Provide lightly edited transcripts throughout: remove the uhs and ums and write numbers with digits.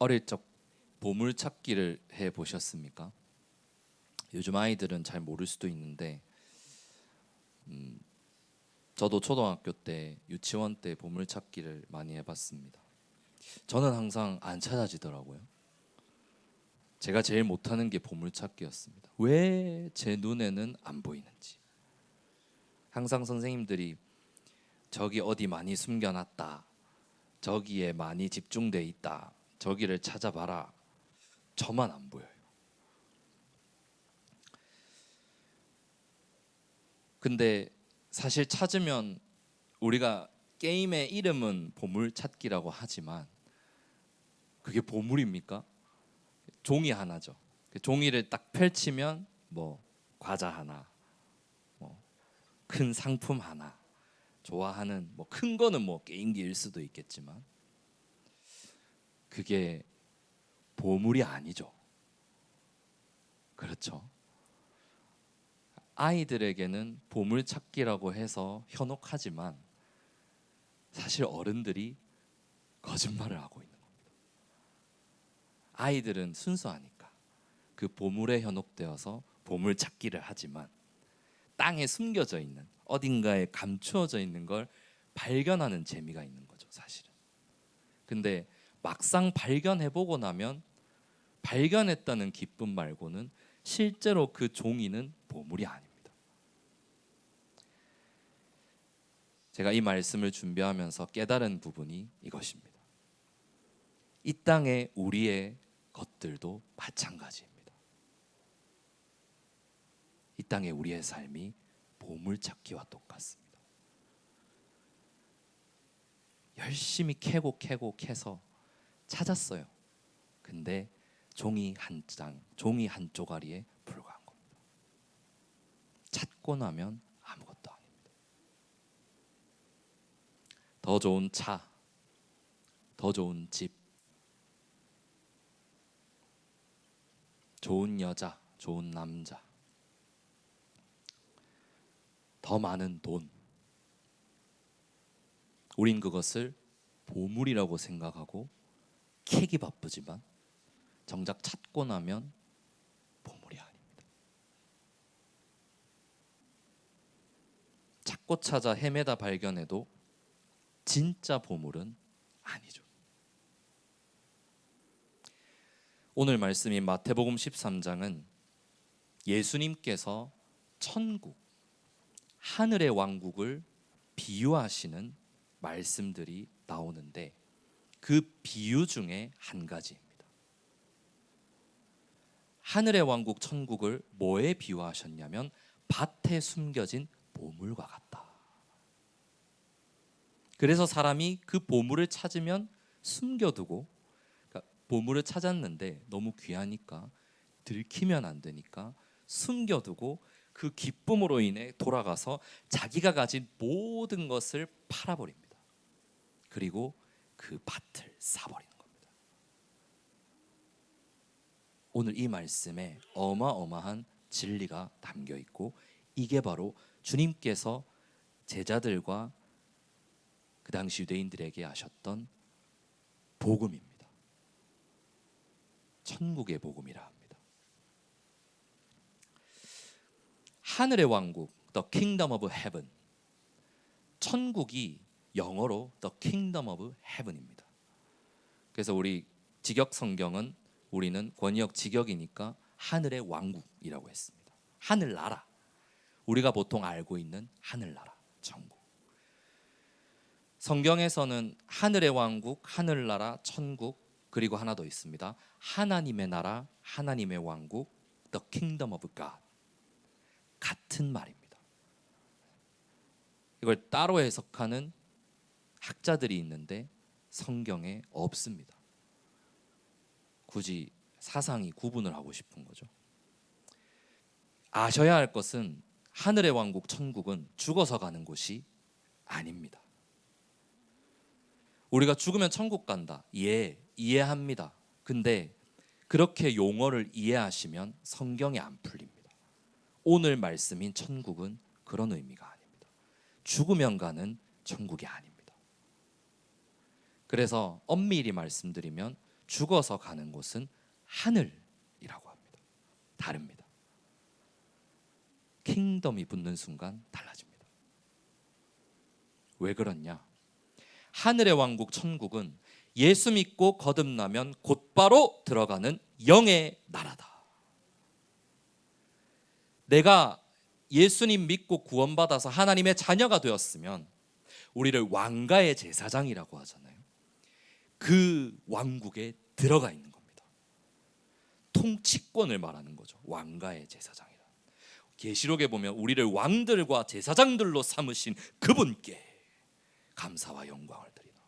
어릴 적 보물 찾기를 해 보셨습니까? 요즘 아이들은 잘 모를 수도 있는데 저도 초등학교 때 유치원 때 보물 찾기를 많이 해봤습니다. 저는 항상 안 찾아지더라고요. 제가 제일 못하는 게 보물 찾기였습니다. 왜 제 눈에는 안 보이는지. 항상 선생님들이 저기 어디 많이 숨겨놨다, 저기에 많이 집중돼 있다, 저기를 찾아봐라. 저만 안 보여요. 근데 사실 찾으면 우리가 게임의 이름은 보물 찾기라고 하지만 그게 보물입니까? 종이 하나죠. 그 종이를 딱 펼치면 뭐 과자 하나, 뭐 큰 상품 하나, 좋아하는 뭐 큰 거는 뭐 게임기일 수도 있겠지만 그게 보물이 아니죠. 그렇죠. 아이들에게는 보물 찾기라고 해서 현혹하지만 사실 어른들이 거짓말을 하고 있는 겁니다. 아이들은 순수하니까 그 보물에 현혹되어서 보물 찾기를 하지만 땅에 숨겨져 있는, 어딘가에 감추어져 있는 걸 발견하는 재미가 있는 거죠, 사실은. 근데 막상 발견해보고 나면 발견했다는 기쁨 말고는 실제로 그 종이는 보물이 아닙니다. 제가 이 말씀을 준비하면서 깨달은 부분이 이것입니다. 이 땅에 우리의 것들도 마찬가지입니다. 이 땅에 우리의 삶이 보물찾기와 똑같습니다. 열심히 캐고 캐서 찾았어요. 근데 종이 한 장, 종이 한 쪼가리에 불과한 겁니다. 찾고 나면 아무것도 아닙니다. 더 좋은 차, 더 좋은 집, 좋은 여자, 좋은 남자, 더 많은 돈. 우린 그것을 보물이라고 생각하고 캐기 바쁘지만 정작 찾고 나면 보물이 아닙니다. 찾고 찾아 헤매다 발견해도 진짜 보물은 아니죠. 오늘 말씀인 마태복음 13장은 예수님께서 천국, 하늘의 왕국을 비유하시는 말씀들이 나오는데 그 비유 중에 한 가지입니다. 하늘의 왕국 천국을 뭐에 비유하셨냐면 밭에 숨겨진 보물과 같다. 그래서 사람이 그 보물을 찾으면 숨겨두고, 그러니까 보물을 찾았는데 너무 귀하니까 들키면 안 되니까 숨겨두고 그 기쁨으로 인해 돌아가서 자기가 가진 모든 것을 팔아버립니다. 그리고 그 밭을 사버리는 겁니다. 오늘 이 말씀에 어마어마한 진리가 담겨 있고 이게 바로 주님께서 제자들과 그 당시 유대인들에게 하셨던 복음입니다. 천국의 복음이라 합니다. 하늘의 왕국, The Kingdom of Heaven. 천국이 영어로 The Kingdom of Heaven입니다. 그래서 우리 직역 성경은 우리는 권역 직역이니까 하늘의 왕국이라고 했습니다. 하늘나라. 우리가 보통 알고 있는 하늘나라, 천국. 성경에서는 하늘의 왕국, 하늘나라, 천국, 그리고 하나 더 있습니다. 하나님의 나라, 하나님의 왕국, The Kingdom of God. 같은 말입니다. 이걸 따로 해석하는 학자들이 있는데 성경에 없습니다. 굳이 사상이 구분을 하고 싶은 거죠. 아셔야 할 것은 하늘의 왕국 천국은 죽어서 가는 곳이 아닙니다. 우리가 죽으면 천국 간다. 예, 이해합니다. 근데 그렇게 용어를 이해하시면 성경이 안 풀립니다. 오늘 말씀인 천국은 그런 의미가 아닙니다. 죽으면 가는 천국이 아닙니다. 그래서 엄밀히 말씀드리면 죽어서 가는 곳은 하늘이라고 합니다. 다릅니다. 킹덤이 붙는 순간 달라집니다. 왜 그렇냐? 하늘의 왕국 천국은 예수 믿고 거듭나면 곧바로 들어가는 영의 나라다. 내가 예수님 믿고 구원받아서 하나님의 자녀가 되었으면 우리를 왕가의 제사장이라고 하잖아요. 그 왕국에 들어가 있는 겁니다. 통치권을 말하는 거죠. 왕가의 제사장이라. 계시록에 보면 우리를 왕들과 제사장들로 삼으신 그분께 감사와 영광을 드리나.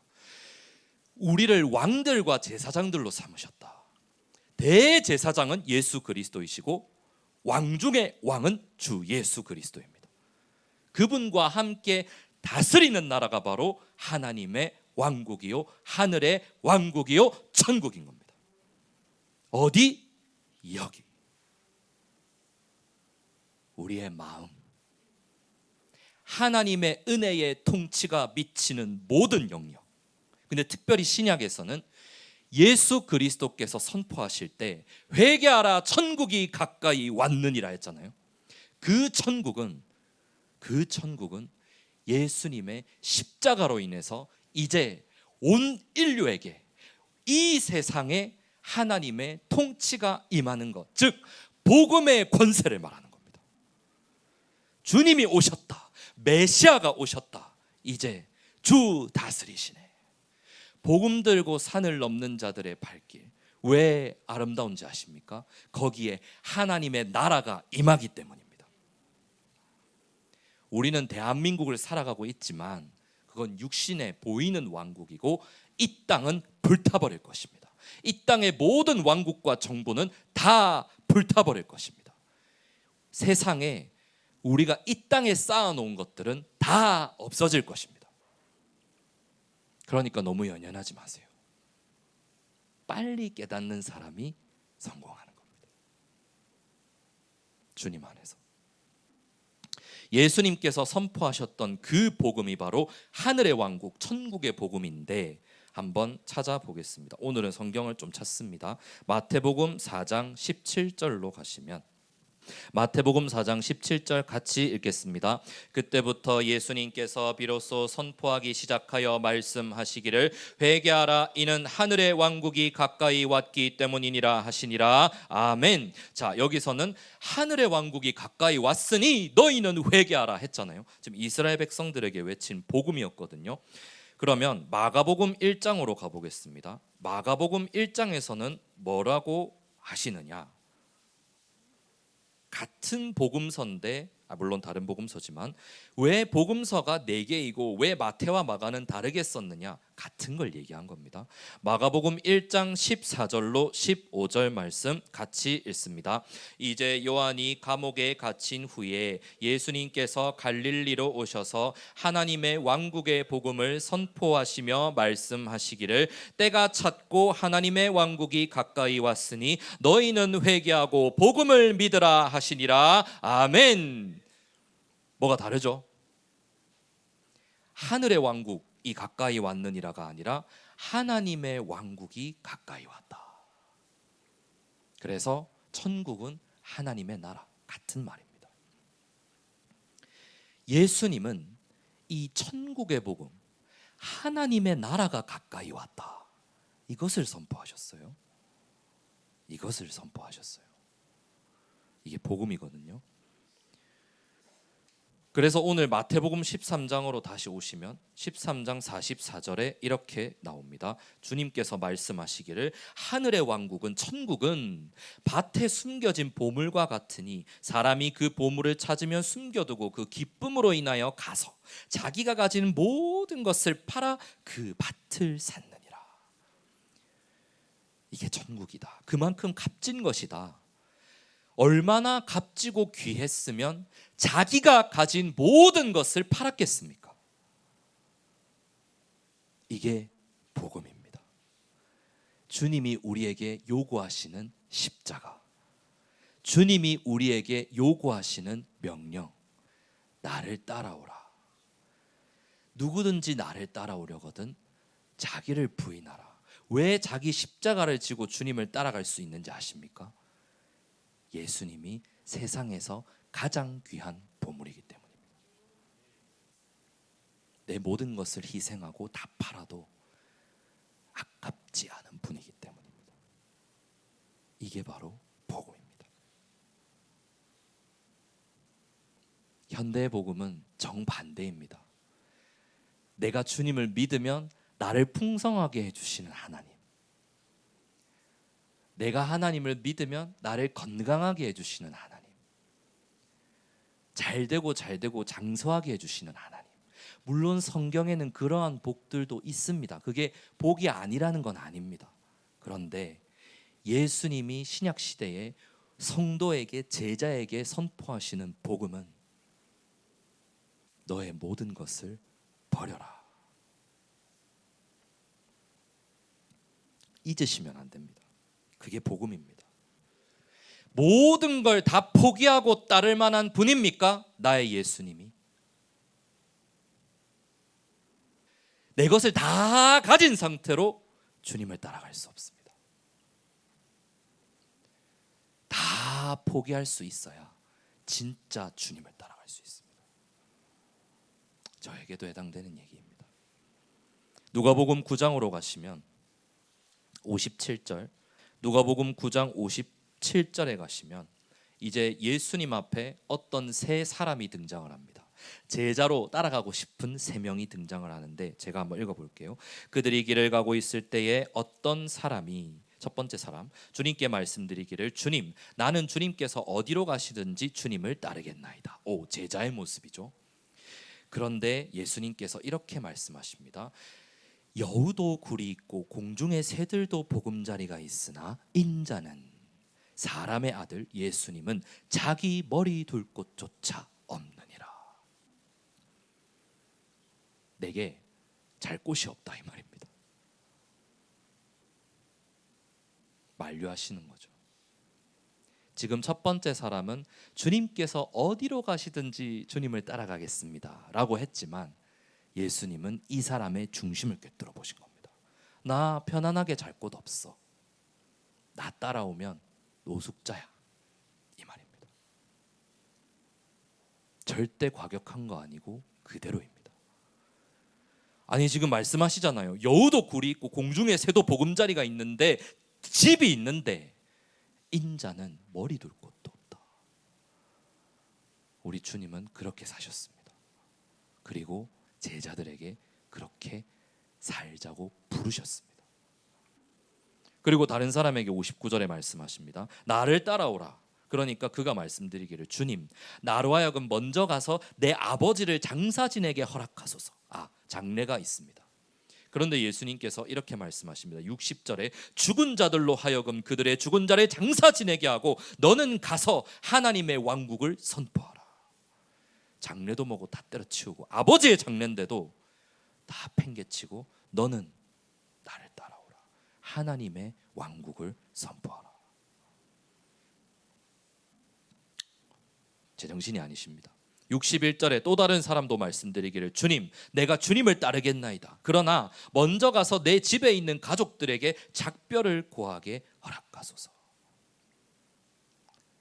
우리를 왕들과 제사장들로 삼으셨다. 대제사장은 예수 그리스도이시고 왕 중의 왕은 주 예수 그리스도입니다. 그분과 함께 다스리는 나라가 바로 하나님의 왕국이요, 하늘의 왕국이요, 천국인 겁니다. 어디? 여기. 우리의 마음, 하나님의 은혜의 통치가 미치는 모든 영역. 근데 특별히 신약에서는 예수 그리스도께서 선포하실 때 회개하라 천국이 가까이 왔느니라 했잖아요. 그 천국은 예수님의 십자가로 인해서 이제 온 인류에게 이 세상에 하나님의 통치가 임하는 것, 즉 복음의 권세를 말하는 겁니다. 주님이 오셨다. 메시아가 오셨다. 이제 주 다스리시네. 복음 들고 산을 넘는 자들의 발길, 왜 아름다운지 아십니까? 거기에 하나님의 나라가 임하기 때문입니다. 우리는 대한민국을 살아가고 있지만 그건 육신에 보이는 왕국이고 이 땅은 불타버릴 것입니다. 이 땅의 모든 왕국과 정부는 다 불타버릴 것입니다. 세상에 우리가 이 땅에 쌓아놓은 것들은 다 없어질 것입니다. 그러니까 너무 연연하지 마세요. 빨리 깨닫는 사람이 성공하는 겁니다. 주님 안에서. 예수님께서 선포하셨던 그 복음이 바로 하늘의 왕국, 천국의 복음인데 한번 찾아보겠습니다. 오늘은 성경을 좀 찾습니다. 마태복음 4장 17절로 가시면, 마태복음 4장 17절 같이 읽겠습니다. 그때부터 예수님께서 비로소 선포하기 시작하여 말씀하시기를 회개하라 이는 하늘의 왕국이 가까이 왔기 때문이니라 하시니라. 아멘. 자, 여기서는 하늘의 왕국이 가까이 왔으니 너희는 회개하라 했잖아요. 지금 이스라엘 백성들에게 외친 복음이었거든요. 그러면 마가복음 1장으로 가보겠습니다. 마가복음 1장에서는 뭐라고 하시느냐? 같은 복음서인데, 물론 다른 복음서지만 왜 복음서가 4개이고 왜 마태와 마가는 다르게 썼느냐? 같은 걸 얘기한 겁니다. 마가복음 1장 14절로 15절 말씀 같이 읽습니다. 이제 요한이 감옥에 갇힌 후에 예수님께서 갈릴리로 오셔서 하나님의 왕국의 복음을 선포하시며 말씀하시기를 때가 찼고 하나님의 왕국이 가까이 왔으니 너희는 회개하고 복음을 믿으라 하시니라. 아멘. 뭐가 다르죠? 하늘의 왕국이 가까이 왔느니라가 아니라 하나님의 왕국이 가까이 왔다. 그래서 천국은 하나님의 나라, 같은 말입니다. 예수님은 이 천국의 복음, 하나님의 나라가 가까이 왔다, 이것을 선포하셨어요. 이것을 선포하셨어요. 이게 복음이거든요. 그래서 오늘 마태복음 13장으로 다시 오시면 13장 44절에 이렇게 나옵니다. 주님께서 말씀하시기를 하늘의 왕국은, 천국은 밭에 숨겨진 보물과 같으니 사람이 그 보물을 찾으면 숨겨두고 그 기쁨으로 인하여 가서 자기가 가진 모든 것을 팔아 그 밭을 샀느니라. 이게 천국이다. 그만큼 값진 것이다. 얼마나 값지고 귀했으면 자기가 가진 모든 것을 팔았겠습니까? 이게 복음입니다. 주님이 우리에게 요구하시는 십자가, 주님이 우리에게 요구하시는 명령, 나를 따라오라. 누구든지 나를 따라오려거든 자기를 부인하라. 왜 자기 십자가를 지고 주님을 따라갈 수 있는지 아십니까? 예수님이 세상에서 가장 귀한 보물이기 때문입니다. 내 모든 것을 희생하고 다 팔아도 아깝지 않은 분이기 때문입니다. 이게 바로 복음입니다. 현대의 복음은 정반대입니다. 내가 주님을 믿으면 나를 풍성하게 해주시는 하나님, 내가 하나님을 믿으면 나를 건강하게 해주시는 하나님, 잘되고 장수하게 해주시는 하나님. 물론 성경에는 그러한 복들도 있습니다. 그게 복이 아니라는 건 아닙니다. 그런데 예수님이 신약 시대에 성도에게, 제자에게 선포하시는 복음은 너의 모든 것을 버려라. 잊으시면 안 됩니다. 그게 복음입니다. 모든 걸 다 포기하고 따를 만한 분입니까? 나의 예수님이. 내 것을 다 가진 상태로 주님을 따라갈 수 없습니다. 다 포기할 수 있어야 진짜 주님을 따라갈 수 있습니다. 저에게도 해당되는 얘기입니다. 누가복음 9장으로 가시면 57절, 누가복음 9장 57절에 가시면 이제 예수님 앞에 어떤 세 사람이 등장을 합니다. 제자로 따라가고 싶은 세 명이 등장을 하는데 제가 한번 읽어볼게요. 그들이 길을 가고 있을 때에 어떤 사람이, 첫 번째 사람, 주님께 말씀드리기를 주님, 나는 주님께서 어디로 가시든지 주님을 따르겠나이다. 오, 제자의 모습이죠. 그런데 예수님께서 이렇게 말씀하십니다. 여우도 굴이 있고 공중의 새들도 보금자리가 있으나 인자는, 사람의 아들 예수님은 자기 머리 둘 곳조차 없느니라. 내게 잘 곳이 없다 이 말입니다. 만류하시는 거죠. 지금 첫 번째 사람은 주님께서 어디로 가시든지 주님을 따라가겠습니다 라고 했지만 예수님은 이 사람의 중심을 꿰뚫어 보신 겁니다. 나 편안하게 잘 곳 없어. 나 따라오면 노숙자야 이 말입니다. 절대 과격한 거 아니고 그대로입니다. 아니 지금 말씀하시잖아요. 여우도 굴이 있고 공중에 새도 보금자리가 있는데, 집이 있는데 인자는 머리 둘 곳도 없다. 우리 주님은 그렇게 사셨습니다. 그리고 제자들에게 그렇게 살자고 부르셨습니다. 그리고 다른 사람에게 59절에 말씀하십니다. 나를 따라오라. 그러니까 그가 말씀드리기를 주님, 나로 하여금 먼저 가서 내 아버지를 장사 지내게 허락하소서. 장례가 있습니다. 그런데 예수님께서 이렇게 말씀하십니다. 60절에 죽은 자들로 하여금 그들의 죽은 자를 장사 지내게 하고 너는 가서 하나님의 왕국을 선포하라. 장례도 뭐고 다 때려치우고 아버지의 장례인데도 다 팽개치고 너는 나를 따라오라. 하나님의 왕국을 선포하라. 제정신이 아니십니다. 61절에 또 다른 사람도 말씀드리기를 주님, 내가 주님을 따르겠나이다. 그러나 먼저 가서 내 집에 있는 가족들에게 작별을 고하게 허락하소서.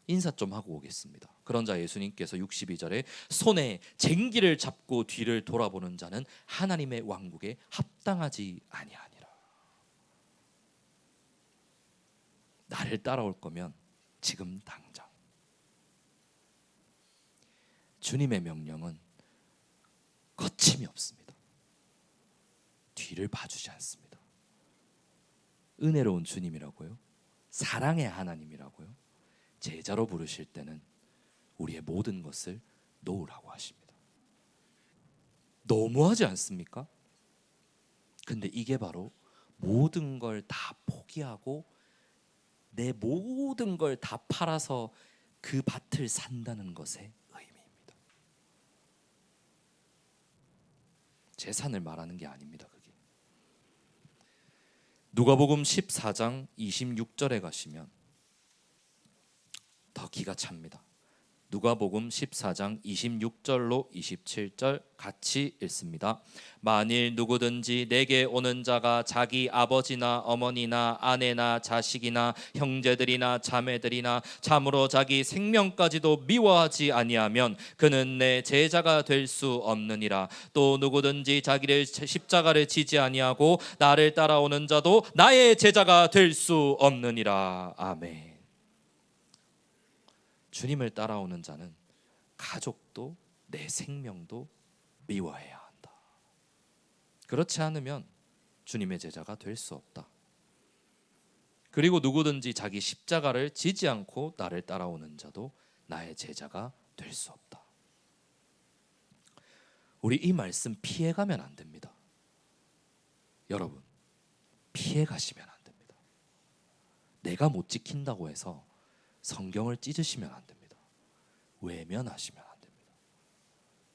인사 좀 하고 오겠습니다. 그런자 예수님께서 62절에 손에 쟁기를 잡고 뒤를 돌아보는 자는 하나님의 왕국에 합당하지 아니하니라. 나를 따라올 거면 지금 당장. 주님의 명령은 거침이 없습니다. 뒤를 봐주지 않습니다. 은혜로운 주님이라고요? 사랑의 하나님이라고요? 제자로 부르실 때는 우리의 모든 것을 놓으라고 하십니다. 너무하지 않습니까? 근데 이게 바로 모든 걸 다 포기하고 내 모든 걸 다 팔아서 그 밭을 산다는 것의 의미입니다. 재산을 말하는 게 아닙니다. 그게. 누가복음 14장 26절에 가시면 더 기가 찹니다. 누가복음 14장 26절로 27절 같이 읽습니다. 만일 누구든지 내게 오는 자가 자기 아버지나 어머니나 아내나 자식이나 형제들이나 자매들이나 참으로 자기 생명까지도 미워하지 아니하면 그는 내 제자가 될 수 없느니라. 또 누구든지 자기를 십자가를 지지 아니하고 나를 따라오는 자도 나의 제자가 될 수 없느니라. 아멘. 주님을 따라오는 자는 가족도 내 생명도 미워해야 한다. 그렇지 않으면 주님의 제자가 될 수 없다. 그리고 누구든지 자기 십자가를 지지 않고 나를 따라오는 자도 나의 제자가 될 수 없다. 우리 이 말씀 피해가면 안 됩니다. 여러분, 피해가시면 안 됩니다. 내가 못 지킨다고 해서 성경을 찢으시면 안 됩니다. 외면하시면 안 됩니다.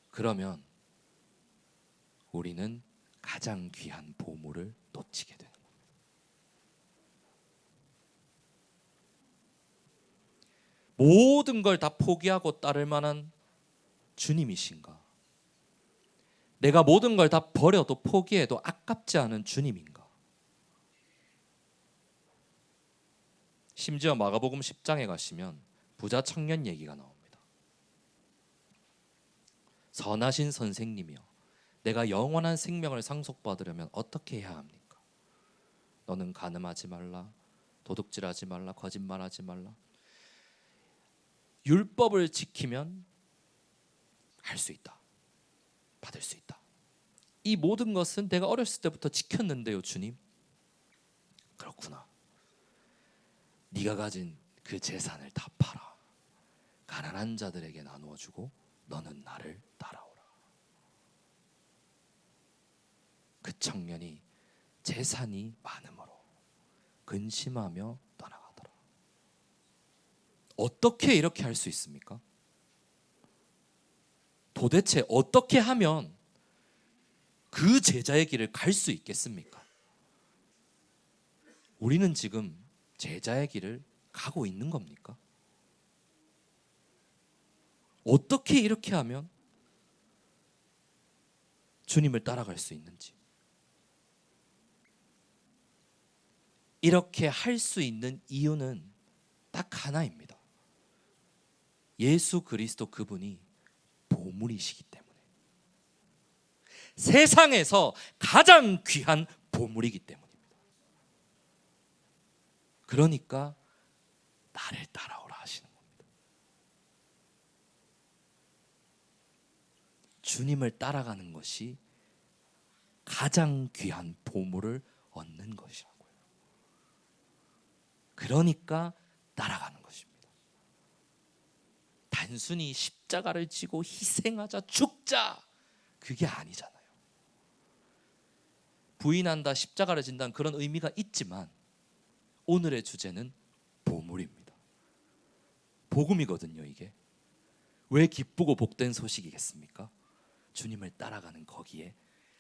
그러면 우리는 가장 귀한 보물을 놓치게 되는 겁니다. 모든 걸 다 포기하고 따를 만한 주님이신가? 내가 모든 걸 다 버려도 포기해도 아깝지 않은 주님인가? 심지어 마가복음 10장에 가시면 부자 청년 얘기가 나옵니다. 선하신 선생님이여, 내가 영원한 생명을 상속받으려면 어떻게 해야 합니까? 너는 간음하지 말라, 도둑질하지 말라, 거짓말하지 말라. 율법을 지키면 할 수 있다, 받을 수 있다. 이 모든 것은 내가 어렸을 때부터 지켰는데요, 주님. 그렇구나. 네가 가진 그 재산을 다 팔아 가난한 자들에게 나누어 주고 너는 나를 따라오라. 그 청년이 재산이 많음으로 근심하며 떠나가더라. 어떻게 이렇게 할 수 있습니까? 도대체 어떻게 하면 그 제자의 길을 갈 수 있겠습니까? 우리는 지금 제자의 길을 가고 있는 겁니까? 어떻게 이렇게 하면 주님을 따라갈 수 있는지. 이렇게 할 수 있는 이유는 딱 하나입니다. 예수 그리스도 그분이 보물이시기 때문에. 세상에서 가장 귀한 보물이기 때문입니다. 그러니까 나를 따라오라 하시는 겁니다. 주님을 따라가는 것이 가장 귀한 보물을 얻는 것이라고요. 그러니까 따라가는 것입니다. 단순히 십자가를 지고 희생하자, 죽자, 그게 아니잖아요. 부인한다, 십자가를 진다는 그런 의미가 있지만 오늘의 주제는 보물입니다. 복음이거든요, 이게. 왜 기쁘고 복된 소식이겠습니까? 주님을 따라가는 거기에.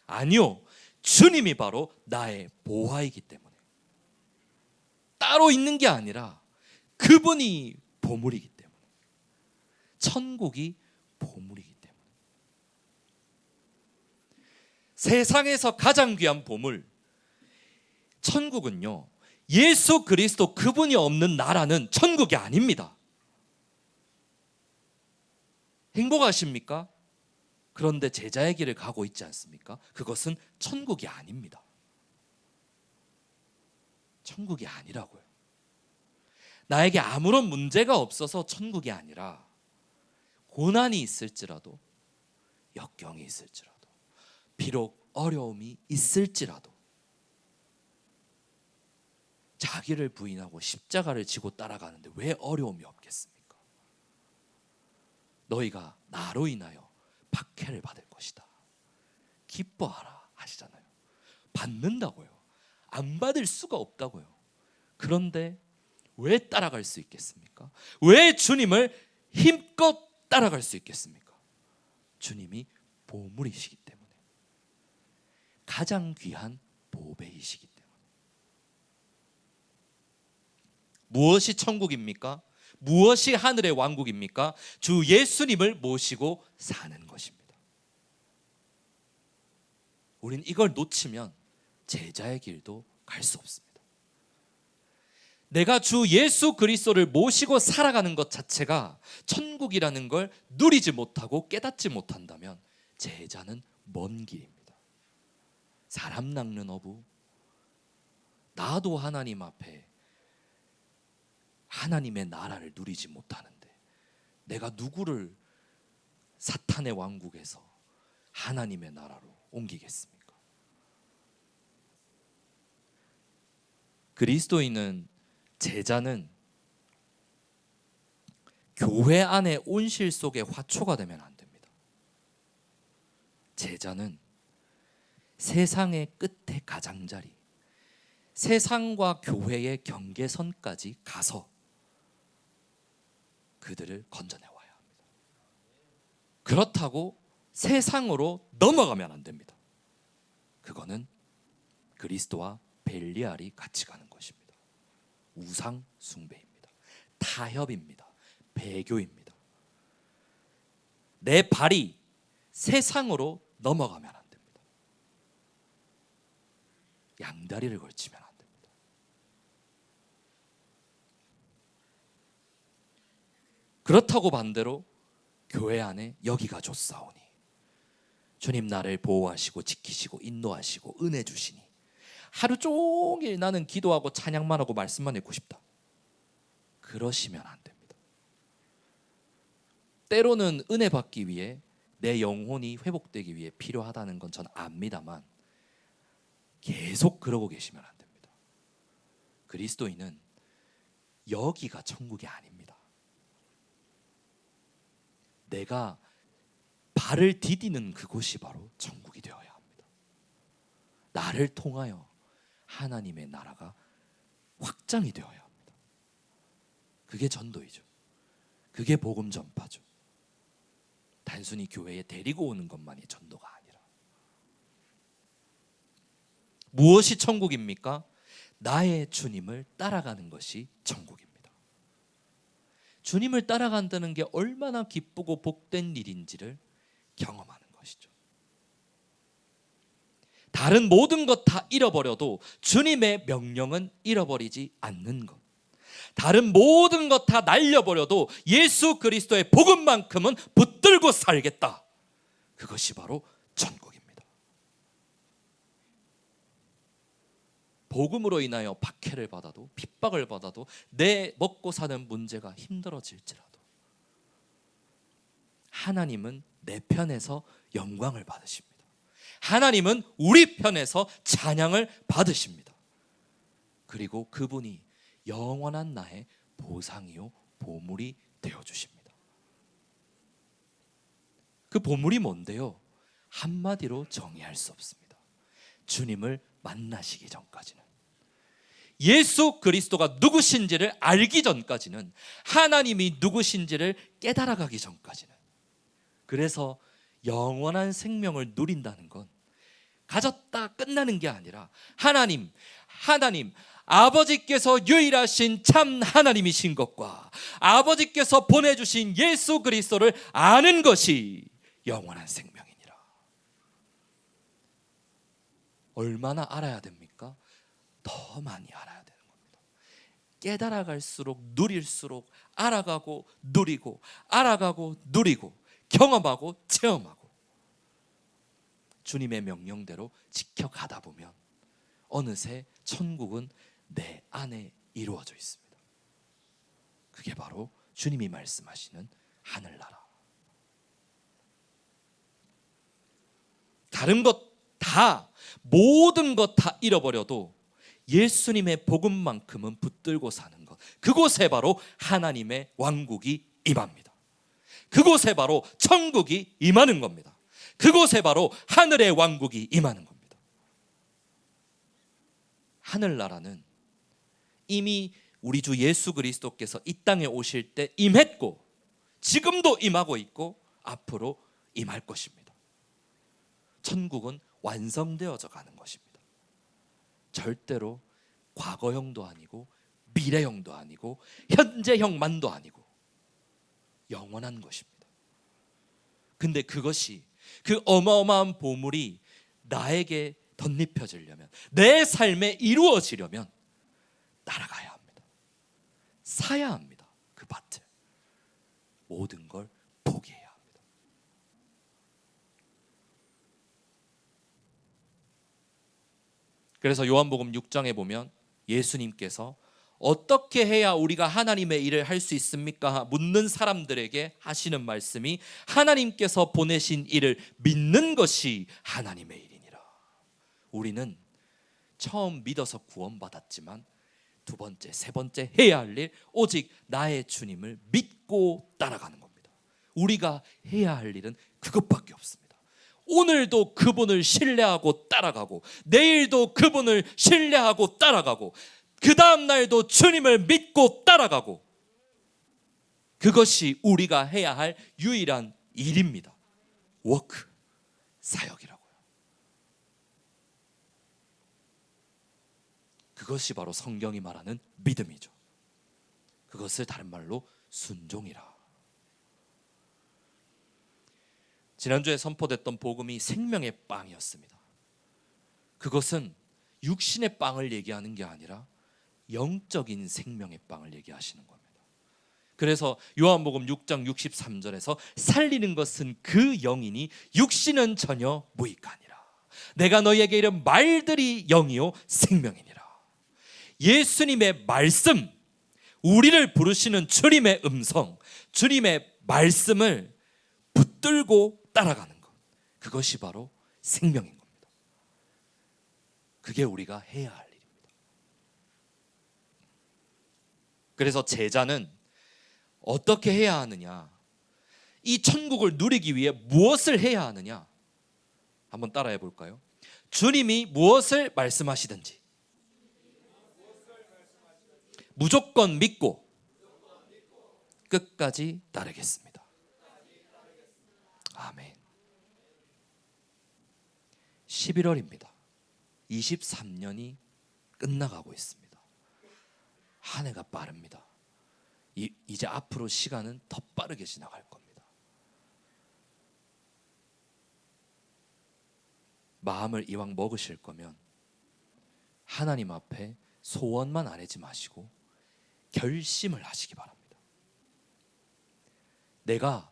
아니요, 주님이 바로 나의 보화이기 때문에. 따로 있는 게 아니라 그분이 보물이기 때문에. 천국이 보물이기 때문에. 세상에서 가장 귀한 보물, 천국은요, 예수 그리스도 그분이 없는 나라는 천국이 아닙니다. 행복하십니까? 그런데 제자의 길을 가고 있지 않습니까? 그것은 천국이 아닙니다. 천국이 아니라고요. 나에게 아무런 문제가 없어서 천국이 아니라 고난이 있을지라도, 역경이 있을지라도, 비록 어려움이 있을지라도 자기를 부인하고 십자가를 지고 따라가는데 왜 어려움이 없겠습니까? 너희가 나로 인하여 박해를 받을 것이다. 기뻐하라 하시잖아요. 받는다고요. 안 받을 수가 없다고요. 그런데 왜 따라갈 수 있겠습니까? 왜 주님을 힘껏 따라갈 수 있겠습니까? 주님이 보물이시기 때문에. 가장 귀한 보배이시기 때문에. 무엇이 천국입니까? 무엇이 하늘의 왕국입니까? 주 예수님을 모시고 사는 것입니다. 우린 이걸 놓치면 제자의 길도 갈 수 없습니다. 내가 주 예수 그리스도를 모시고 살아가는 것 자체가 천국이라는 걸 누리지 못하고 깨닫지 못한다면 제자는 먼 길입니다. 사람 낚는 어부, 나도 하나님 앞에 하나님의 나라를 누리지 못하는데 내가 누구를 사탄의 왕국에서 하나님의 나라로 옮기겠습니까? 그리스도인은, 제자는 교회 안의 온실 속의 화초가 되면 안 됩니다. 제자는 세상의 끝에 가장자리, 세상과 교회의 경계선까지 가서 그들을 건져내 와야 합니다. 그렇다고 세상으로 넘어가면 안 됩니다. 그거는 그리스도와 벨리알이 같이 가는 것입니다. 우상 숭배입니다. 타협입니다. 배교입니다. 내 발이 세상으로 넘어가면 안 됩니다. 양다리를 걸치면 안 됩니다. 그렇다고 반대로 교회 안에 여기가 좋사오니 주님 나를 보호하시고 지키시고 인도하시고 은혜 주시니 하루 종일 나는 기도하고 찬양만 하고 말씀만 읽고 싶다. 그러시면 안 됩니다. 때로는 은혜 받기 위해 내 영혼이 회복되기 위해 필요하다는 건 저는 압니다만 계속 그러고 계시면 안 됩니다. 그리스도인은 여기가 천국이 아닙니다. 내가 발을 디디는 그곳이 바로 천국이 되어야 합니다. 나를 통하여 하나님의 나라가 확장이 되어야 합니다. 그게 전도이죠. 그게 복음 전파죠. 단순히 교회에 데리고 오는 것만이 전도가 아니라. 무엇이 천국입니까? 나의 주님을 따라가는 것이 천국입니다. 주님을 따라간다는 게 얼마나 기쁘고 복된 일인지를 경험하는 것이죠. 다른 모든 것 다 잃어버려도 주님의 명령은 잃어버리지 않는 것. 다른 모든 것 다 날려버려도 예수 그리스도의 복음만큼은 붙들고 살겠다. 그것이 바로 천국입니다. 복음으로 인하여 박해를 받아도 핍박을 받아도 내 먹고 사는 문제가 힘들어질지라도 하나님은 내 편에서 영광을 받으십니다. 하나님은 우리 편에서 찬양을 받으십니다. 그리고 그분이 영원한 나의 보상이요 보물이 되어주십니다. 그 보물이 뭔데요? 한마디로 정의할 수 없습니다. 주님을 만나시기 전까지는, 예수 그리스도가 누구신지를 알기 전까지는, 하나님이 누구신지를 깨달아가기 전까지는, 그래서 영원한 생명을 누린다는 건 가졌다 끝나는 게 아니라 하나님 아버지께서 유일하신 참 하나님이신 것과 아버지께서 보내주신 예수 그리스도를 아는 것이 영원한 생명이니라. 얼마나 알아야 됩니까? 더 많이 알아야 되는 겁니다. 깨달아갈수록 누릴수록 알아가고 누리고 알아가고 누리고 경험하고 체험하고 주님의 명령대로 지켜가다 보면 어느새 천국은 내 안에 이루어져 있습니다. 그게 바로 주님이 말씀하시는 하늘나라. 다른 것 다, 모든 것 다 잃어버려도 예수님의 복음만큼은 붙들고 사는 것, 그곳에 바로 하나님의 왕국이 임합니다. 그곳에 바로 천국이 임하는 겁니다. 그곳에 바로 하늘의 왕국이 임하는 겁니다. 하늘나라는 이미 우리 주 예수 그리스도께서 이 땅에 오실 때 임했고 지금도 임하고 있고 앞으로 임할 것입니다. 천국은 완성되어져 가는 것입니다. 절대로 과거형도 아니고 미래형도 아니고 현재형만도 아니고 영원한 것입니다. 근데 그것이, 그 어마어마한 보물이 나에게 덧입혀지려면, 내 삶에 이루어지려면 따라가야 합니다. 사야 합니다. 그 밭을. 모든 걸 포기해야 합니다. 그래서 요한복음 6장에 보면 예수님께서 어떻게 해야 우리가 하나님의 일을 할 수 있습니까? 묻는 사람들에게 하시는 말씀이 하나님께서 보내신 일을 믿는 것이 하나님의 일이니라. 우리는 처음 믿어서 구원받았지만 두 번째, 세 번째 해야 할 일, 오직 나의 주님을 믿고 따라가는 겁니다. 우리가 해야 할 일은 그것밖에 없습니다. 오늘도 그분을 신뢰하고 따라가고, 내일도 그분을 신뢰하고 따라가고, 그 다음 날도 주님을 믿고 따라가고, 그것이 우리가 해야 할 유일한 일입니다. 워크, 사역이라고요. 그것이 바로 성경이 말하는 믿음이죠. 그것을 다른 말로 순종이라. 지난주에 선포됐던 복음이 생명의 빵이었습니다. 그것은 육신의 빵을 얘기하는 게 아니라 영적인 생명의 빵을 얘기하시는 겁니다. 그래서 요한복음 6장 63절에서 살리는 것은 그 영이니 육신은 전혀 무익하니라. 내가 너희에게 이른 말들이 영이요 생명이니라. 예수님의 말씀, 우리를 부르시는 주님의 음성, 주님의 말씀을 붙들고 따라가는 것, 그것이 바로 생명인 겁니다. 그게 우리가 해야 할 일입니다. 그래서 제자는 어떻게 해야 하느냐, 이 천국을 누리기 위해 무엇을 해야 하느냐, 한번 따라해 볼까요? 주님이 무엇을 말씀하시든지 무조건 믿고 끝까지 따르겠습니다. 아멘. 11월입니다. 23년이 끝나가고 있습니다. 한 해가 빠릅니다. 이제 앞으로 시간은 더 빠르게 지나갈 겁니다. 마음을 이왕 먹으실 거면 하나님 앞에 소원만 아뢰지 마시고 결심을 하시기 바랍니다. 내가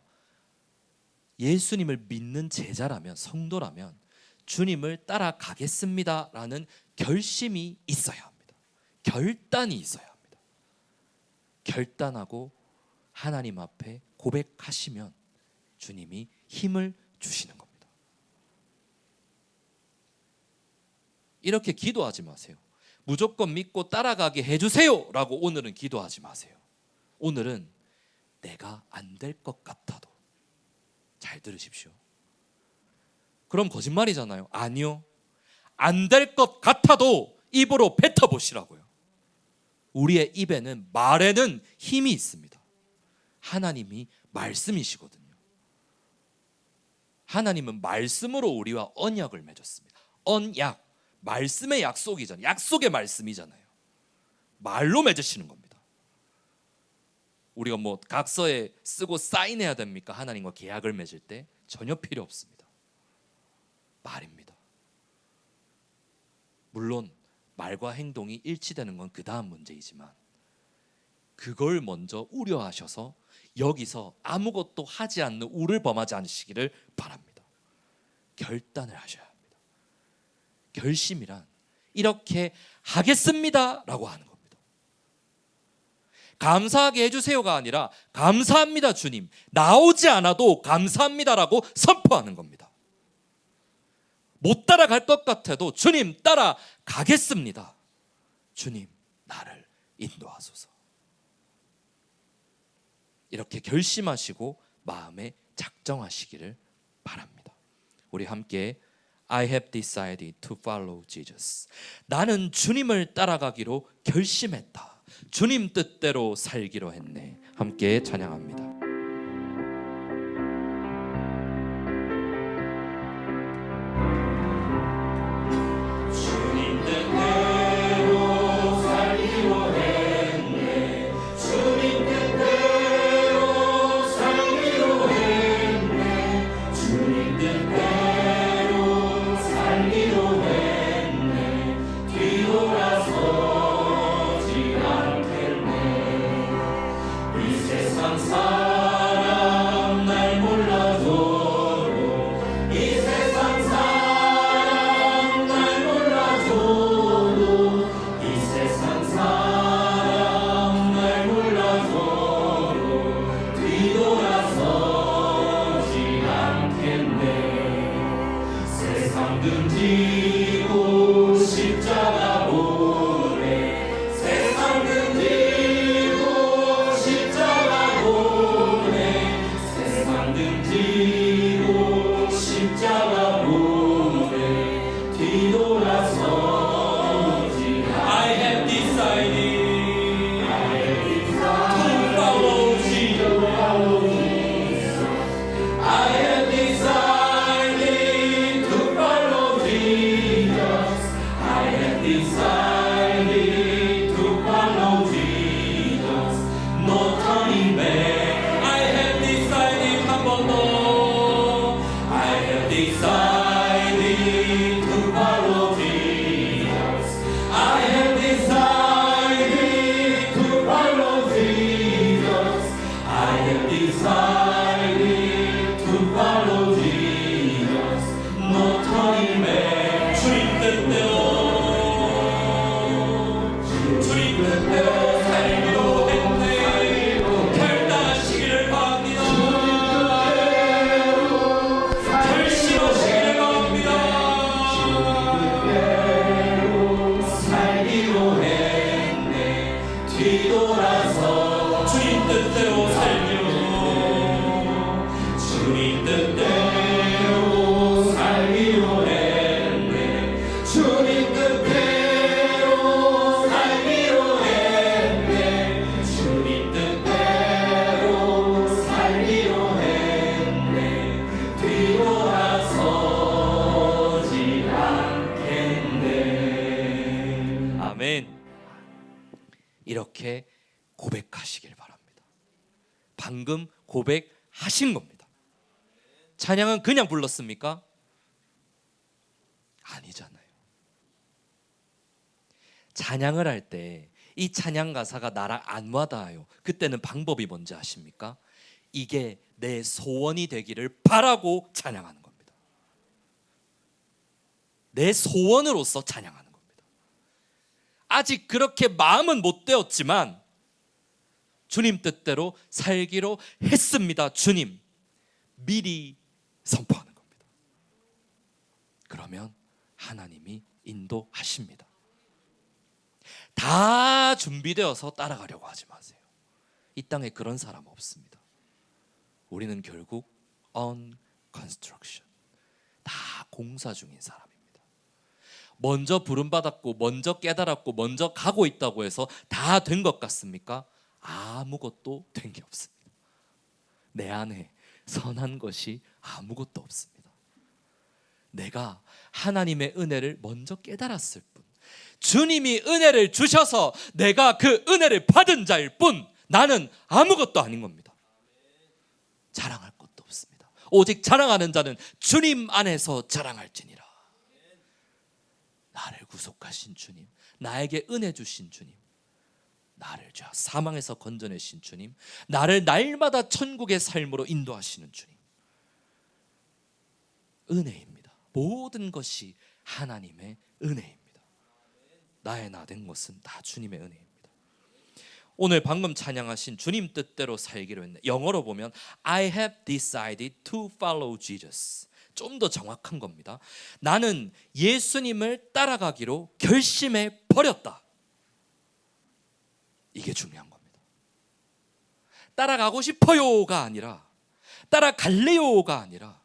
예수님을 믿는 제자라면, 성도라면 주님을 따라가겠습니다라는 결심이 있어야 합니다. 결단이 있어야 합니다. 결단하고 하나님 앞에 고백하시면 주님이 힘을 주시는 겁니다. 이렇게 기도하지 마세요. 무조건 믿고 따라가게 해주세요 라고 오늘은 기도하지 마세요. 오늘은 내가 안 될 것 같아도, 잘 들으십시오. 그럼 거짓말이잖아요. 아니요, 안 될 것 같아도 입으로 뱉어보시라고요. 우리의 입에는, 말에는 힘이 있습니다. 하나님이 말씀이시거든요. 하나님은 말씀으로 우리와 언약을 맺었습니다. 언약, 말씀의 약속이잖아요. 약속의 말씀이잖아요. 말로 맺으시는 겁니다. 우리가 뭐 각서에 쓰고 사인해야 됩니까? 하나님과 계약을 맺을 때 전혀 필요 없습니다. 말입니다. 물론 말과 행동이 일치되는 건 그 다음 문제이지만, 그걸 먼저 우려하셔서 여기서 아무것도 하지 않는 우를 범하지 않으시기를 바랍니다. 결단을 하셔야 합니다. 결심이란 이렇게 하겠습니다 라고 하는 겁니다. 감사하게 해주세요가 아니라 감사합니다 주님, 나오지 않아도 감사합니다라고 선포하는 겁니다. 못 따라갈 것 같아도 주님 따라가겠습니다. 주님 나를 인도하소서. 이렇게 결심하시고 마음에 작정하시기를 바랍니다. 우리 함께 I have decided to follow Jesus. 나는 주님을 따라가기로 결심했다. 주님 뜻대로 살기로 했네. 함께 찬양합니다. 주님 뜻대로 살기로 했네. 이렇게 고백하시길 바랍니다. 방금 고백하신 겁니다. 찬양은 그냥 불렀습니까? 아니잖아요. 찬양을 할 때 이 찬양 가사가 나랑 안 와닿아요. 그때는 방법이 뭔지 아십니까? 이게 내 소원이 되기를 바라고 찬양하는 겁니다. 내 소원으로서 찬양하는 겁니다. 아직 그렇게 마음은 못 되었지만 주님 뜻대로 살기로 했습니다. 주님, 미리 선포하는 겁니다. 그러면 하나님이 인도하십니다. 다 준비되어서 따라가려고 하지 마세요. 이 땅에 그런 사람 없습니다. 우리는 결국 on construction, 다 공사 중인 사람입니다. 먼저 부름받았고 먼저 깨달았고 먼저 가고 있다고 해서 다 된 것 같습니까? 아무것도 된 게 없습니다. 내 안에 선한 것이 아무것도 없습니다. 내가 하나님의 은혜를 먼저 깨달았을 뿐, 주님이 은혜를 주셔서 내가 그 은혜를 받은 자일 뿐, 나는 아무것도 아닌 겁니다. 자랑할 것도 없습니다. 오직 자랑하는 자는 주님 안에서 자랑할지니라. 나를 구속하신 주님, 나에게 은혜 주신 주님, 나를 죄 사망에서 건져내신 주님, 나를 날마다 천국의 삶으로 인도하시는 주님, 은혜입니다. 모든 것이 하나님의 은혜입니다. 나의 나 된 것은 다 주님의 은혜입니다. 오늘 방금 찬양하신 주님 뜻대로 살기로 했네. 영어로 보면 I have decided to follow Jesus. 좀 더 정확한 겁니다. 나는 예수님을 따라가기로 결심해 버렸다. 이게 중요한 겁니다. 따라가고 싶어요가 아니라, 따라갈래요가 아니라,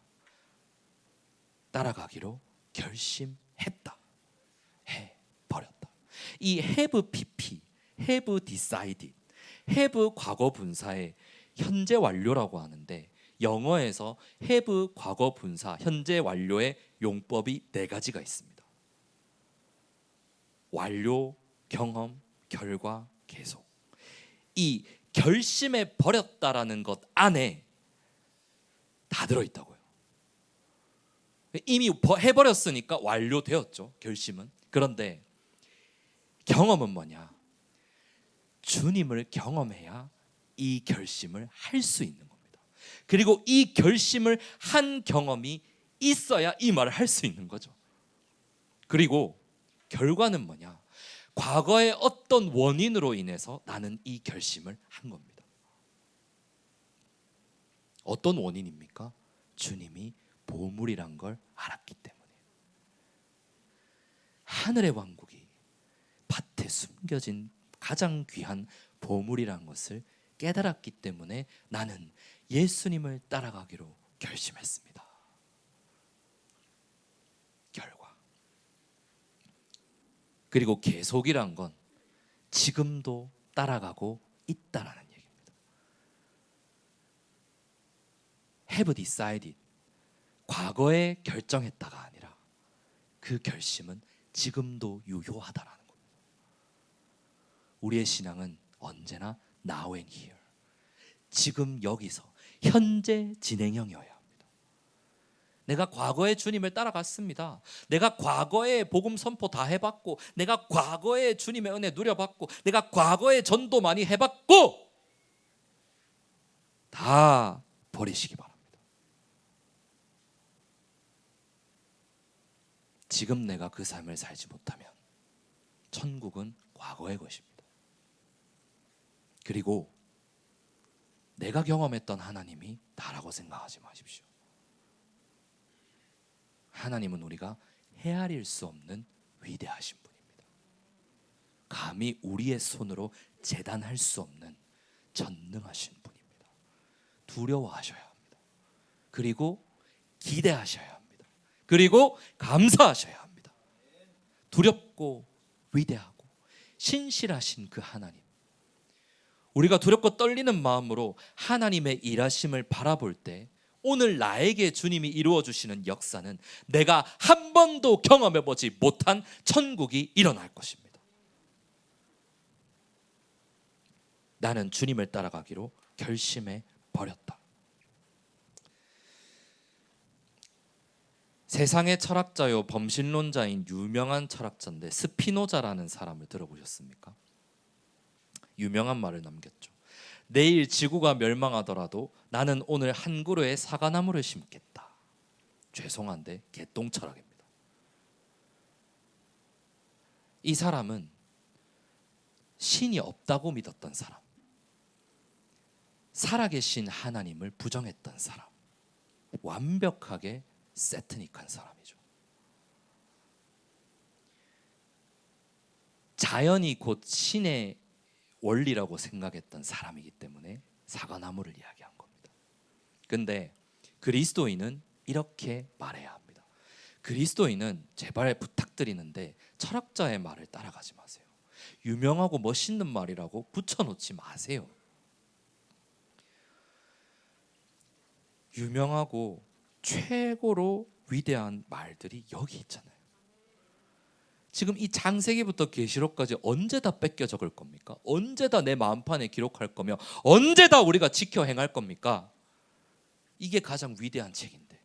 따라가기로 결심했다. 해버렸다. 이 have pp, have decided, have 과거 분사의 현재 완료라고 하는데, 영어에서 have 과거 분사 현재 완료의 용법이 4가지가 있습니다. 완료, 경험, 결과, 계속. 이 결심해 버렸다라는 것 안에 다 들어있다고요. 이미 해버렸으니까 완료되었죠, 결심은. 그런데 경험은 뭐냐? 주님을 경험해야 이 결심을 할 수 있는 겁니다. 그리고 이 결심을 한 경험이 있어야 이 말을 할 수 있는 거죠. 그리고 결과는 뭐냐? 과거의 어떤 원인으로 인해서 나는 이 결심을 한 겁니다. 어떤 원인입니까? 주님이 보물이란 걸 알았기 때문에. 하늘의 왕국이 밭에 숨겨진 가장 귀한 보물이란 것을 깨달았기 때문에 나는 예수님을 따라가기로 결심했습니다. 결과. 그리고 계속이란 건 지금도 따라가고 있다라는 얘기입니다. have decided, 과거에 결정했다가 아니라 그 결심은 지금도 유효하다라는 겁니다. 우리의 신앙은 언제나 now and here, 지금 여기서 현재 진행형이어야 합니다. 내가 과거에 주님을 따라갔습니다. 내가 과거에 복음 선포 다 해봤고, 내가 과거에 주님의 은혜 누려봤고, 내가 과거에 전도 많이 해봤고, 다 버리시기 바랍니다. 지금 내가 그 삶을 살지 못하면 천국은 과거의 것입니다. 그리고 내가 경험했던 하나님이 다라고 생각하지 마십시오. 하나님은 우리가 헤아릴 수 없는 위대하신 분입니다. 감히 우리의 손으로 재단할 수 없는 전능하신 분입니다. 두려워하셔야 합니다. 그리고 기대하셔야 합니다. 그리고 감사하셔야 합니다. 두렵고 위대하고 신실하신 그 하나님, 우리가 두렵고 떨리는 마음으로 하나님의 일하심을 바라볼 때 오늘 나에게 주님이 이루어 주시는 역사는 내가 한 번도 경험해 보지 못한 천국이 일어날 것입니다. 나는 주님을 따라가기로 결심해 버렸다. 세상의 철학자요 범신론자인 유명한 철학자인데 스피노자라는 사람을 들어보셨습니까? 유명한 말을 남겼죠. 내일 지구가 멸망하더라도 나는 오늘 한 그루의 사과나무를 심겠다. 죄송한데 개똥철학입니다. 이 사람은 신이 없다고 믿었던 사람, 살아계신 하나님을 부정했던 사람, 완벽하게 세트닉한 사람이죠. 자연이 곧 신의 원리라고 생각했던 사람이기 때문에 사과나무를 이야기한 겁니다. 근데 그리스도인은 이렇게 말해야 합니다. 그리스도인은 제발 부탁드리는데 철학자의 말을 따라가지 마세요. 유명하고 멋있는 말이라고 붙여놓지 마세요. 유명하고 최고로 위대한 말들이 여기 있잖아요. 지금 이 창세기부터 계시록까지 언제 다 뺏겨 적을 겁니까? 언제 다 내 마음판에 기록할 거며 언제 다 우리가 지켜 행할 겁니까? 이게 가장 위대한 책인데,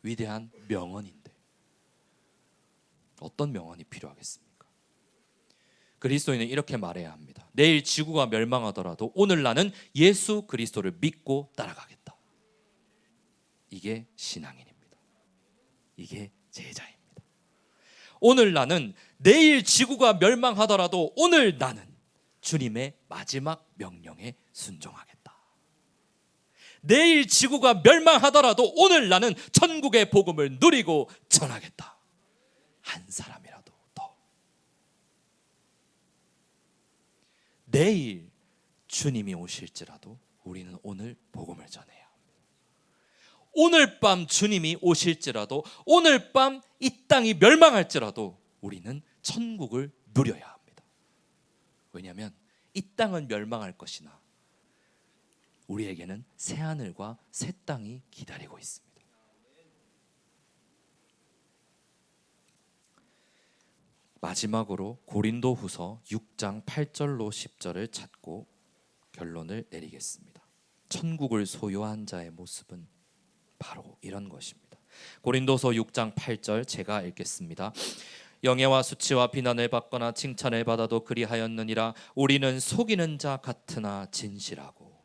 위대한 명언인데 어떤 명언이 필요하겠습니까? 그리스도인은 이렇게 말해야 합니다. 내일 지구가 멸망하더라도 오늘 나는 예수 그리스도를 믿고 따라가겠다. 이게 신앙인입니다. 이게 제자입니다. 오늘 나는 내일 지구가 멸망하더라도 오늘 나는 주님의 마지막 명령에 순종하겠다. 내일 지구가 멸망하더라도 오늘 나는 천국의 복음을 누리고 전하겠다. 한 사람이라도 더. 내일 주님이 오실지라도 우리는 오늘 복음을 전해야 합니다. 오늘 밤 주님이 오실지라도, 오늘 밤 이 땅이 멸망할지라도 우리는 천국을 누려야 합니다. 왜냐하면 이 땅은 멸망할 것이나 우리에게는 새 하늘과 새 땅이 기다리고 있습니다. 마지막으로 고린도후서 6장 8절로 10절을 찾고 결론을 내리겠습니다. 천국을 소유한 자의 모습은 바로 이런 것입니다. 고린도서 6장 8절 제가 읽겠습니다. 영예와 수치와 비난을 받거나 칭찬을 받아도 그리하였느니라. 우리는 속이는 자 같으나 진실하고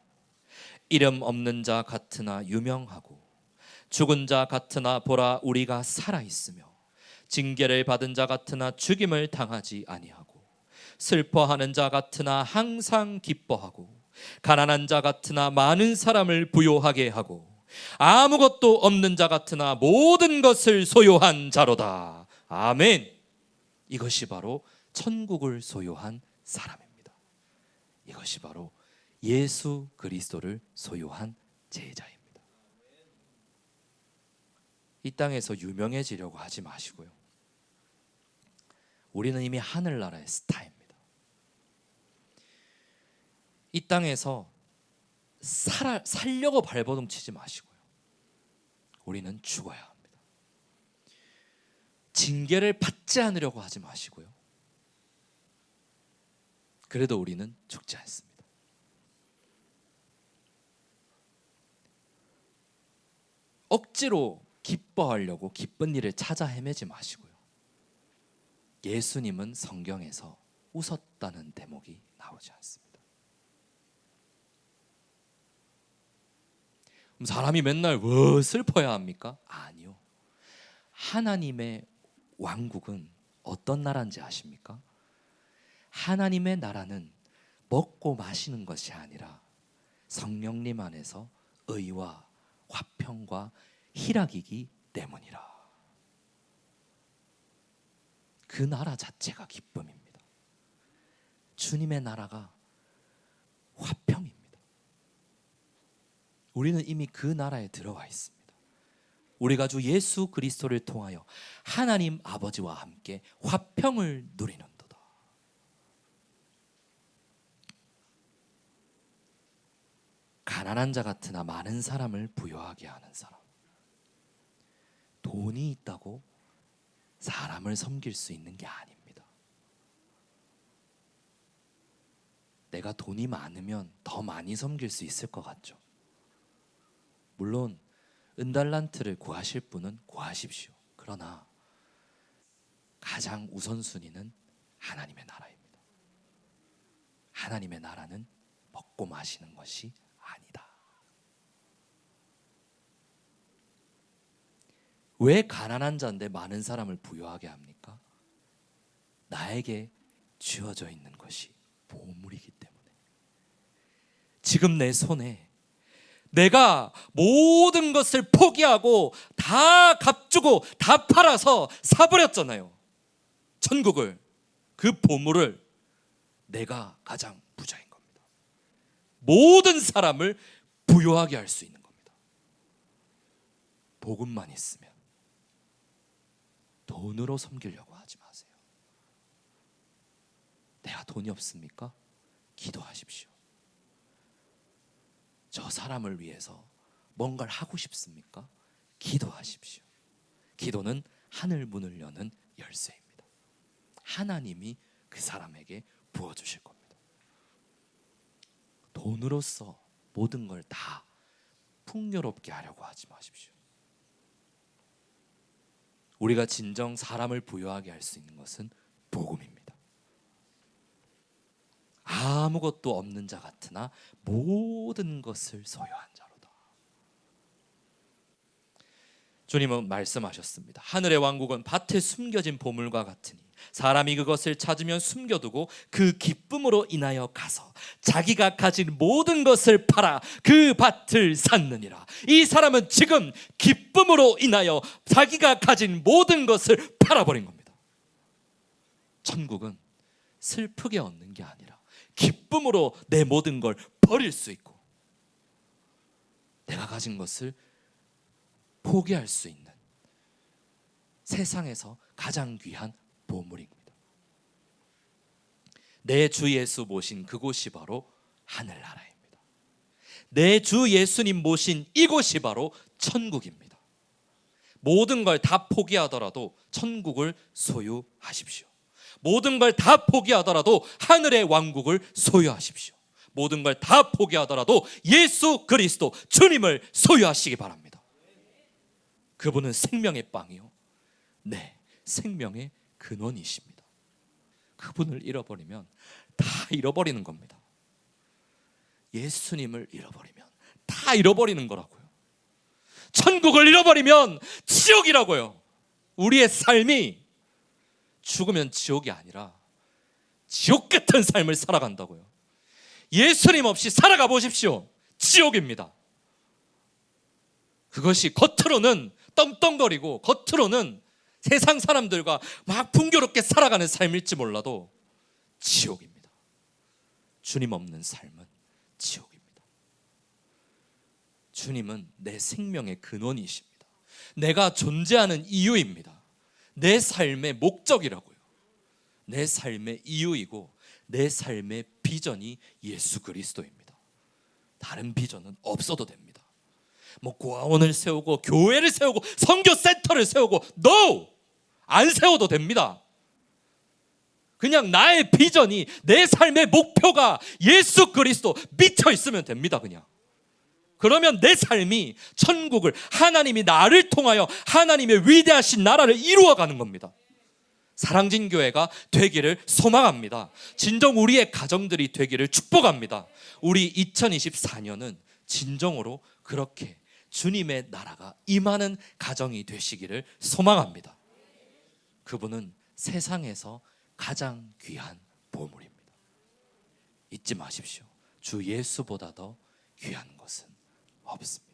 이름 없는 자 같으나 유명하고 죽은 자 같으나 보라 우리가 살아있으며 징계를 받은 자 같으나 죽임을 당하지 아니하고 슬퍼하는 자 같으나 항상 기뻐하고 가난한 자 같으나 많은 사람을 부요하게 하고 아무것도 없는 자 같으나 모든 것을 소유한 자로다. 아멘. 이것이 바로 천국을 소유한 사람입니다. 이것이 바로 예수 그리스도를 소유한 제자입니다. 이 땅에서 유명해지려고 하지 마시고요. 우리는 이미 하늘나라의 스타입니다. 이 땅에서 살려고 발버둥 치지 마시고요. 우리는 죽어야 합니다. 징계를 받지 않으려고 하지 마시고요. 그래도 우리는 죽지 않습니다. 억지로 기뻐하려고 기쁜 일을 찾아 헤매지 마시고요. 예수님은 성경에서 웃었다는 대목이 나오지 않습니다. 사람이 맨날 왜 슬퍼야 합니까? 아니요. 하나님의 왕국은 어떤 나라인지 아십니까? 하나님의 나라는 먹고 마시는 것이 아니라 성령님 안에서 의와 화평과 희락이기 때문이라. 그 나라 자체가 기쁨입니다. 주님의 나라가 화평입니다. 우리는 이미 그 나라에 들어가 있습니다. 우리가 주 예수 그리스도를 통하여 하나님 아버지와 함께 화평을 누리는도다. 가난한 자 같으나 많은 사람을 부유하게 하는 사람. 돈이 있다고 사람을 섬길 수 있는 게 아닙니다. 내가 돈이 많으면 더 많이 섬길 수 있을 것 같죠. 물론 은달란트를 구하실 분은 구하십시오. 그러나 가장 우선순위는 하나님의 나라입니다. 하나님의 나라는 먹고 마시는 것이 아니다. 왜 가난한 자인데 많은 사람을 부유하게 합니까? 나에게 주어져 있는 것이 보물이기 때문에. 지금 내 손에 내가 모든 것을 포기하고 다 값주고 다 팔아서 사버렸잖아요. 천국을, 그 보물을. 내가 가장 부자인 겁니다. 모든 사람을 부유하게 할 수 있는 겁니다. 복음만 있으면. 돈으로 섬기려고 하지 마세요. 내가 돈이 없습니까? 기도하십시오. 저 사람을 위해서 뭔가를 하고 싶습니까? 기도하십시오. 기도는 하늘 문을 여는 열쇠입니다. 하나님이 그 사람에게 부어주실 겁니다. 돈으로서 모든 걸 다 풍요롭게 하려고 하지 마십시오. 우리가 진정 사람을 부유하게 할 수 있는 것은 복음입니다. 아무것도 없는 자 같으나 모든 것을 소유한 자로다. 주님은 말씀하셨습니다. 하늘의 왕국은 밭에 숨겨진 보물과 같으니 사람이 그것을 찾으면 숨겨두고 그 기쁨으로 인하여 가서 자기가 가진 모든 것을 팔아 그 밭을 샀느니라. 이 사람은 지금 기쁨으로 인하여 자기가 가진 모든 것을 팔아버린 겁니다. 천국은 슬프게 얻는 게 아니라 기쁨으로 내 모든 걸 버릴 수 있고 내가 가진 것을 포기할 수 있는 세상에서 가장 귀한 보물입니다. 내 주 예수 모신 그곳이 바로 하늘나라입니다. 내 주 예수님 모신 이곳이 바로 천국입니다. 모든 걸 다 포기하더라도 천국을 소유하십시오. 모든 걸 다 포기하더라도 하늘의 왕국을 소유하십시오. 모든 걸 다 포기하더라도 예수 그리스도 주님을 소유하시기 바랍니다. 그분은 생명의 빵이요, 네, 생명의 근원이십니다. 그분을 잃어버리면 다 잃어버리는 겁니다. 예수님을 잃어버리면 다 잃어버리는 거라고요. 천국을 잃어버리면 지옥이라고요. 우리의 삶이 죽으면 지옥이 아니라 지옥 같은 삶을 살아간다고요. 예수님 없이 살아가 보십시오. 지옥입니다. 그것이 겉으로는 떵떵거리고 겉으로는 세상 사람들과 막 풍요롭게 살아가는 삶일지 몰라도 지옥입니다. 주님 없는 삶은 지옥입니다. 주님은 내 생명의 근원이십니다. 내가 존재하는 이유입니다. 내 삶의 목적이라고요. 내 삶의 이유이고 내 삶의 비전이 예수 그리스도입니다. 다른 비전은 없어도 됩니다. 뭐 고아원을 세우고 교회를 세우고 선교센터를 세우고 No! 안 세워도 됩니다. 그냥 나의 비전이, 내 삶의 목표가 예수 그리스도 미쳐 있으면 됩니다. 그냥 그러면 내 삶이 천국을, 하나님이 나를 통하여 하나님의 위대하신 나라를 이루어가는 겁니다. 사랑진 교회가 되기를 소망합니다. 진정 우리의 가정들이 되기를 축복합니다. 우리 2024년은 진정으로 그렇게 주님의 나라가 임하는 가정이 되시기를 소망합니다. 그분은 세상에서 가장 귀한 보물입니다. 잊지 마십시오. 주 예수보다 더 귀한 것은 없습니다.